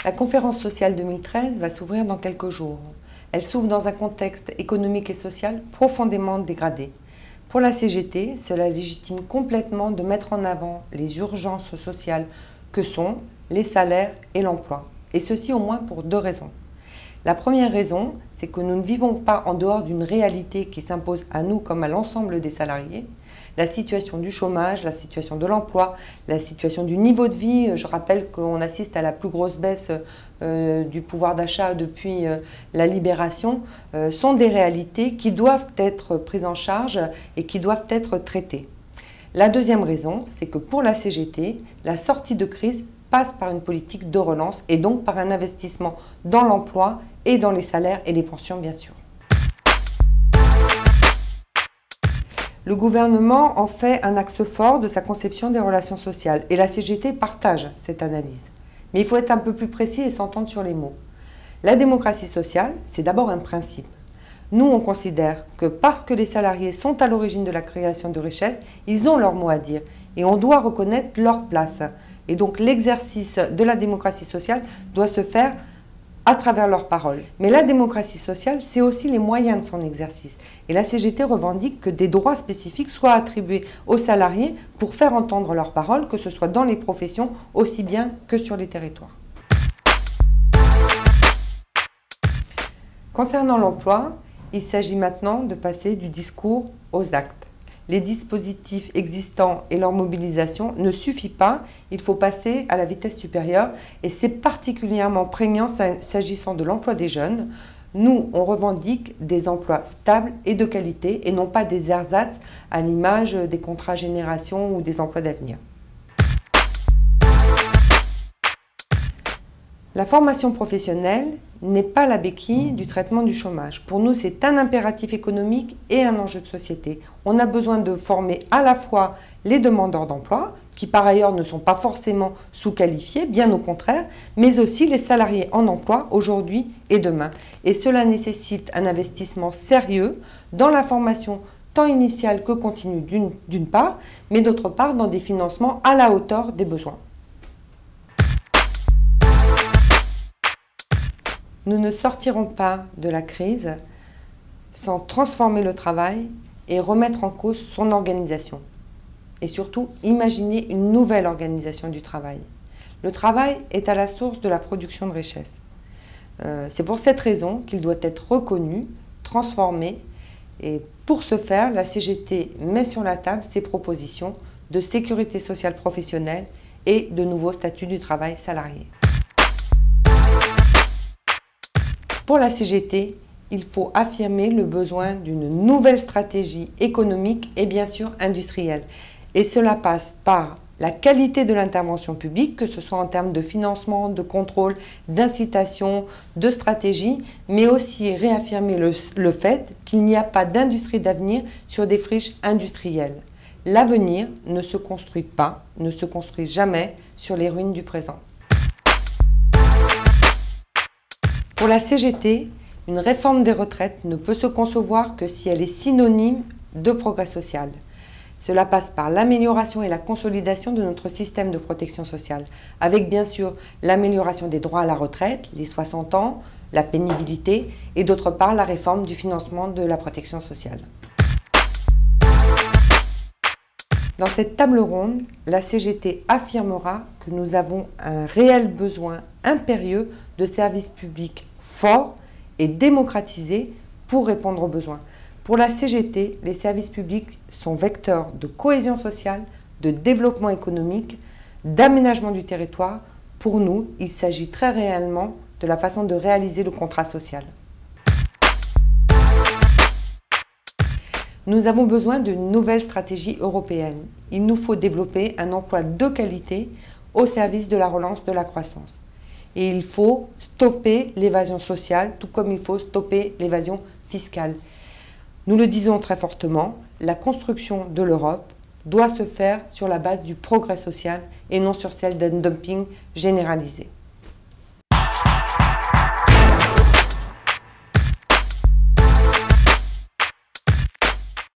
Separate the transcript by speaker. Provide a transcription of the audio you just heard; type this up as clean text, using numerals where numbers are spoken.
Speaker 1: La conférence sociale 2013 va s'ouvrir dans quelques jours. Elle s'ouvre dans un contexte économique et social profondément dégradé. Pour la CGT, cela légitime complètement de mettre en avant les urgences sociales que sont les salaires et l'emploi. Et ceci au moins pour deux raisons. La première raison, c'est que nous ne vivons pas en dehors d'une réalité qui s'impose à nous comme à l'ensemble des salariés. La situation du chômage, la situation de l'emploi, la situation du niveau de vie. Je rappelle qu'on assiste à la plus grosse baisse du pouvoir d'achat depuis la libération, sont des réalités qui doivent être prises en charge et qui doivent être traitées. La deuxième raison, c'est que pour la CGT, la sortie de crise passe par une politique de relance et donc par un investissement dans l'emploi et dans les salaires et les pensions, bien sûr. Le gouvernement en fait un axe fort de sa conception des relations sociales et la CGT partage cette analyse. Mais il faut être un peu plus précis et s'entendre sur les mots. La démocratie sociale, c'est d'abord un principe. Nous, on considère que parce que les salariés sont à l'origine de la création de richesses, ils ont leur mot à dire et on doit reconnaître leur place. Et donc l'exercice de la démocratie sociale doit se faire à travers leurs paroles. Mais la démocratie sociale, c'est aussi les moyens de son exercice. Et la CGT revendique que des droits spécifiques soient attribués aux salariés pour faire entendre leurs paroles, que ce soit dans les professions aussi bien que sur les territoires. Concernant l'emploi, il s'agit maintenant de passer du discours aux actes. Les dispositifs existants et leur mobilisation ne suffit pas, il faut passer à la vitesse supérieure et c'est particulièrement prégnant s'agissant de l'emploi des jeunes. Nous, on revendique des emplois stables et de qualité et non pas des ersatz à l'image des contrats génération ou des emplois d'avenir. La formation professionnelle n'est pas la béquille du traitement du chômage. Pour nous, c'est un impératif économique et un enjeu de société. On a besoin de former à la fois les demandeurs d'emploi, qui par ailleurs ne sont pas forcément sous-qualifiés, bien au contraire, mais aussi les salariés en emploi aujourd'hui et demain. Et cela nécessite un investissement sérieux dans la formation tant initiale que continue d'une part, mais d'autre part dans des financements à la hauteur des besoins. Nous ne sortirons pas de la crise sans transformer le travail et remettre en cause son organisation. Et surtout, imaginer une nouvelle organisation du travail. Le travail est à la source de la production de richesses. C'est pour cette raison qu'il doit être reconnu, transformé. Et pour ce faire, la CGT met sur la table ses propositions de sécurité sociale professionnelle et de nouveaux statuts du travail salarié. Pour la CGT, il faut affirmer le besoin d'une nouvelle stratégie économique et bien sûr industrielle. Et cela passe par la qualité de l'intervention publique, que ce soit en termes de financement, de contrôle, d'incitation, de stratégie, mais aussi réaffirmer le fait qu'il n'y a pas d'industrie d'avenir sur des friches industrielles. L'avenir ne se construit pas, ne se construit jamais sur les ruines du présent. Pour la CGT, une réforme des retraites ne peut se concevoir que si elle est synonyme de progrès social. Cela passe par l'amélioration et la consolidation de notre système de protection sociale, avec bien sûr l'amélioration des droits à la retraite, les 60 ans, la pénibilité, et d'autre part la réforme du financement de la protection sociale. Dans cette table ronde, la CGT affirmera que nous avons un réel besoin impérieux de services publics forts et démocratisés pour répondre aux besoins. Pour la CGT, les services publics sont vecteurs de cohésion sociale, de développement économique, d'aménagement du territoire. Pour nous, il s'agit très réellement de la façon de réaliser le contrat social. Nous avons besoin d'une nouvelle stratégie européenne. Il nous faut développer un emploi de qualité au service de la relance de la croissance. Et il faut stopper l'évasion sociale, tout comme il faut stopper l'évasion fiscale. Nous le disons très fortement, la construction de l'Europe doit se faire sur la base du progrès social et non sur celle d'un dumping généralisé.